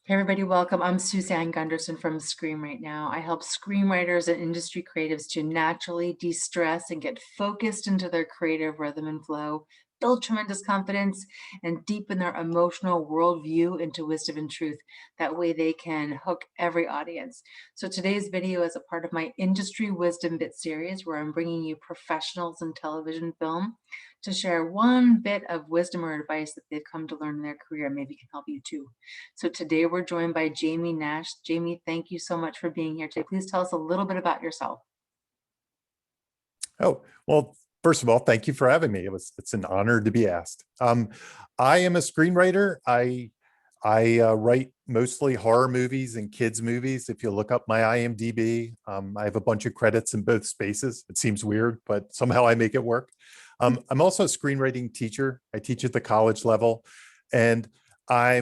Hey everybody, welcome. I'm Suzanne Gundersen from Screenwritenow. I help screenwriters and industry creatives to naturally de-stress and get focused into their creative rhythm and flow, build tremendous confidence, and deepen their emotional worldview into wisdom and truth. That way they can hook every audience. So today's video is a part of my Industry Wisdom Bit series where I'm bringing you professionals in television film to share one bit of wisdom or advice that they've come to learn in their career and maybe can help you too. So today we're joined by Jamie Nash. Jamie, thank you so much for being here today. Please tell us a little bit about yourself. Oh, well, first of all, thank you for having me. It's an honor to be asked. I am a screenwriter. I write mostly horror movies and kids movies. If you look up my IMDb, I have a bunch of credits in both spaces. It seems weird, but somehow I make it work. I'm also a screenwriting teacher. I teach at the college level, and I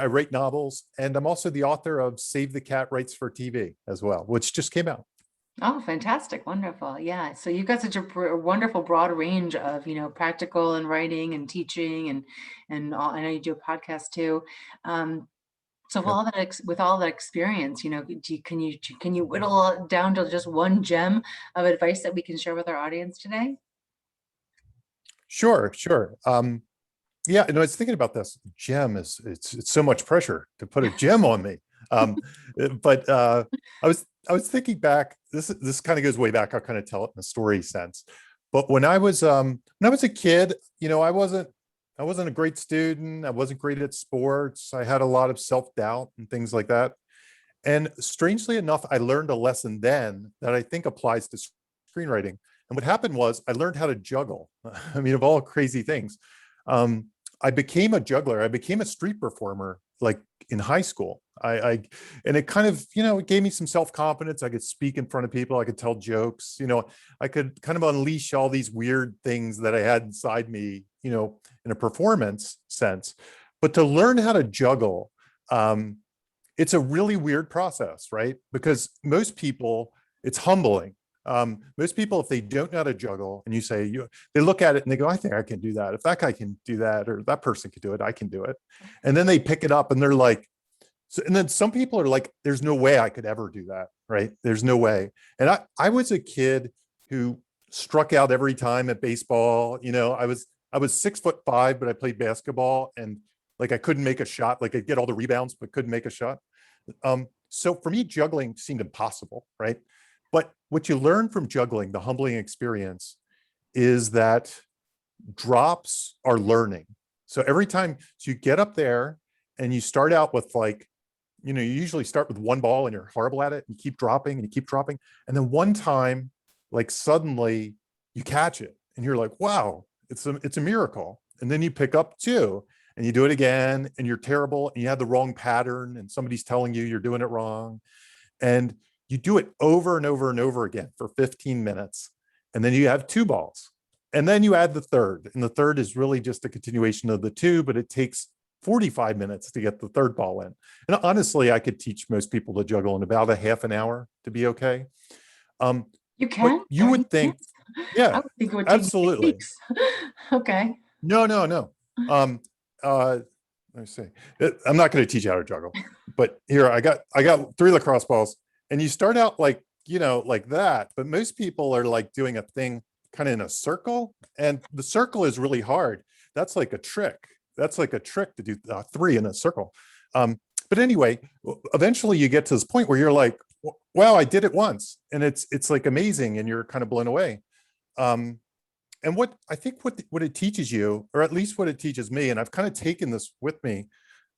write novels, and I'm also the author of Save the Cat Writes for TV as well, which just came out. Oh, fantastic. Wonderful. Yeah. So you've got such a wonderful broad range of, practical and writing and teaching and all, I know you do a podcast too. So with Yep. all that with all that experience, can you whittle it down to just one gem of advice that we can share with our audience today? Sure, sure. Yeah, I was thinking about this. Gem is it's so much pressure to put a gem on me. Um, but I was thinking back. This kind of goes way back. I'll kind of tell it in a story sense. But when I was a kid, I wasn't a great student. I wasn't great at sports. I had a lot of self-doubt and things like that. And strangely enough, I learned a lesson then that I think applies to screenwriting. And what happened was I learned how to juggle. I mean, of all crazy things. Um, I became a juggler. I became a street performer like in high school. And it kind of, it gave me some self-confidence. I could speak in front of people. I could tell jokes. I could kind of unleash all these weird things that I had inside me, in a performance sense. But to learn how to juggle, it's a really weird process, right? Because most people, it's humbling. Most people, if they don't know how to juggle and you say, they look at it and they go, I think I can do that. If that guy can do that, or that person can do it, I can do it. And then they pick it up and they're like, and then some people are like, there's no way I could ever do that, right? There's no way. And I was a kid who struck out every time at baseball. I was 6'5", but I played basketball, and like I couldn't make a shot. Like I'd get all the rebounds, but couldn't make a shot. So for me, juggling seemed impossible, right? But what you learn from juggling, the humbling experience, is that drops are learning. So every time you get up there and you start out with you usually start with one ball and you're horrible at it, and you keep dropping and you keep dropping. And then one time, like suddenly you catch it and you're like, wow, it's a miracle. And then you pick up two and you do it again and you're terrible and you had the wrong pattern and somebody's telling you you're doing it wrong. And you do it over and over and over again for 15 minutes. And then you have two balls. And then you add the third. And the third is really just a continuation of the two, but it takes 45 minutes to get the third ball in. And honestly, I could teach most people to juggle in about a half an hour to be okay. You But can? you would think, I yeah, would think it would take you 6 absolutely. weeks. Okay. No, no, no. Let me see. I'm not going to teach you how to juggle, but here I got three lacrosse balls, and you start out like that. But most people are like doing a thing kind of in a circle, and the circle is really hard. That's like a trick. That's like a trick to do three in a circle. But anyway, eventually you get to this point where you're like, wow, I did it once, and it's like amazing, and you're kind of blown away. And what I think what it teaches you, or at least what it teaches me, and I've kind of taken this with me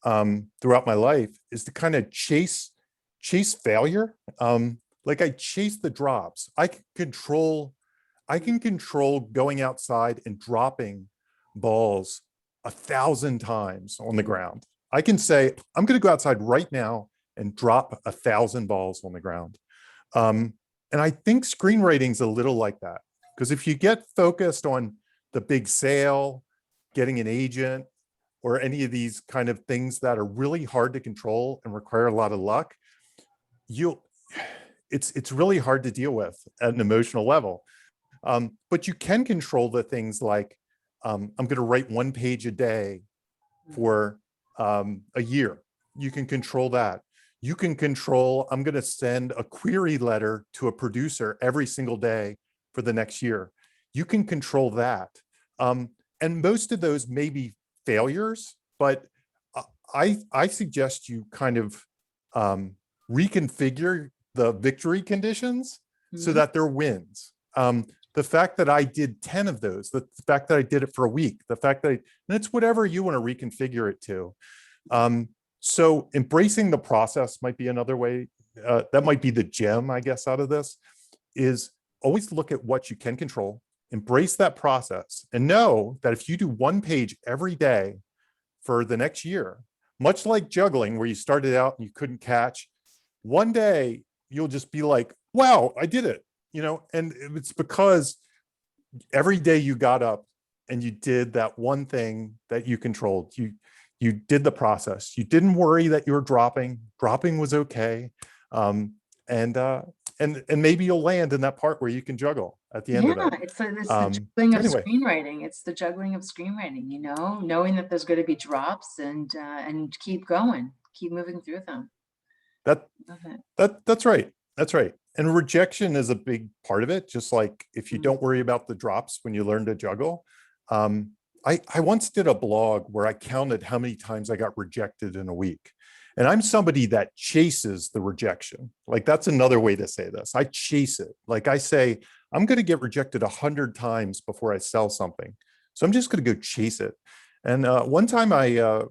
throughout my life, is to kind of chase failure. Like I chase the drops. I can control going outside and dropping balls 1,000 times on the ground. I can say, I'm going to go outside right now and drop 1,000 balls on the ground. And I think screenwriting's a little like that. Because if you get focused on the big sale, getting an agent, or any of these kind of things that are really hard to control and require a lot of luck, it's really hard to deal with at an emotional level. But you can control the things like, I'm going to write one page a day for a year. you can control that. You can control, I'm going to send a query letter to a producer every single day for the next year. You can control that. And most of those may be failures, but I suggest you kind of reconfigure the victory conditions so that they're wins. The fact that I did 10 of those, the fact that I did it for a week, the fact that and it's whatever you want to reconfigure it to. So embracing the process might be another way. That might be the gem, I guess, out of this, is always look at what you can control, embrace that process, and know that if you do one page every day for the next year, much like juggling, where you started out and you couldn't catch, one day you'll just be like, wow, I did it, you know, and it's because every day you got up and you did that one thing that you controlled. You did the process. You didn't worry that you were dropping. Dropping was okay. And maybe you'll land in that part where you can juggle at the end of it. It's the juggling So of anyway, screenwriting. It's the juggling of screenwriting, you know, knowing that there's going to be drops and keep going, keep moving through them. that's right. That's right. And rejection is a big part of it. Just like if you don't worry about the drops when you learn to juggle. I once did a blog where I counted how many times I got rejected in a week. And I'm somebody that chases the rejection. Like, that's another way to say this. I chase it. Like, I say, I'm going to get rejected 100 times before I sell something. So I'm just going to go chase it. And one time I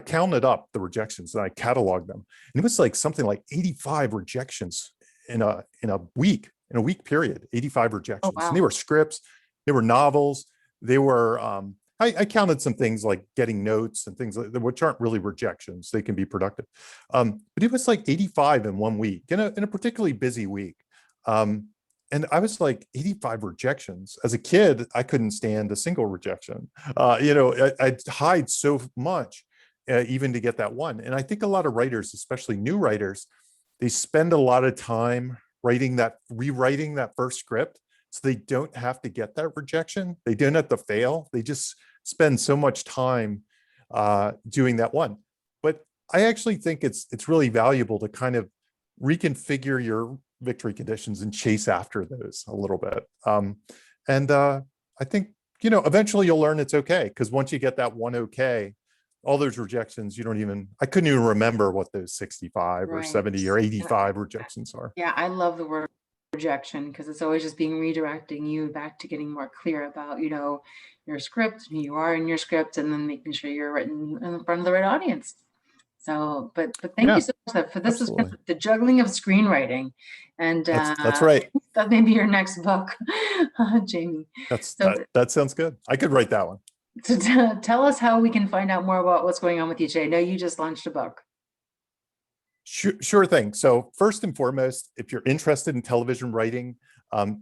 counted up the rejections and I cataloged them. And it was like something like 85 rejections in a week period, 85 rejections. Oh, wow. And they were scripts, they were novels, they were, I counted some things like getting notes and things like that, which aren't really rejections. They can be productive. But it was like 85 in 1 week, in a particularly busy week. And I was like, 85 rejections. As a kid, I couldn't stand a single rejection. You know, I'd hide so much even to get that one. And I think a lot of writers, especially new writers, they spend a lot of time rewriting that first script, so they don't have to get that rejection. They don't have to fail. They just spend so much time doing that one. But I actually think it's really valuable to kind of reconfigure your victory conditions and chase after those a little bit. I think, you know, eventually you'll learn it's okay, because once you get that one okay, all those rejections, I couldn't even remember what those 65 or 70 or 85 rejections are. Yeah, I love the word rejection, because it's always just being redirecting you back to getting more clear about, you know, your script, who you are in your script, and then making sure you're written in front of the right audience. So, but thank you so much for this. Absolutely. Is the juggling of screenwriting, and that's right. That may be your next book, Jamie. That sounds good. I could write that one. So tell us how we can find out more about what's going on with you today. I know you just launched a book. Sure thing. So first and foremost, if you're interested in television writing,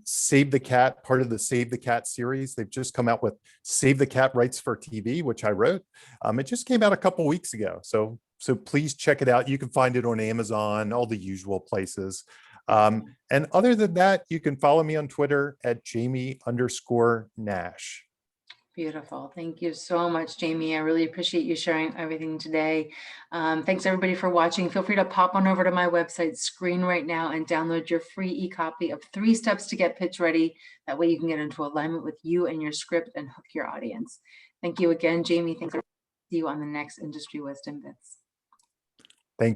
Save the Cat, part of the Save the Cat series, they've just come out with Save the Cat Writes for TV, which I wrote. It just came out a couple weeks ago. So please check it out. You can find it on Amazon, all the usual places. And other than that, you can follow me on Twitter at Jamie_Nash. Beautiful. Thank you so much, Jamie. I really appreciate you sharing everything today. Thanks everybody for watching. Feel free to pop on over to my website, Screenwritenow, and download your free e-copy of 3 Steps to Get Pitch Ready. That way you can get into alignment with you and your script and hook your audience. Thank you again, Jamie. Thanks. See you on the next Industry Wisdom Bits.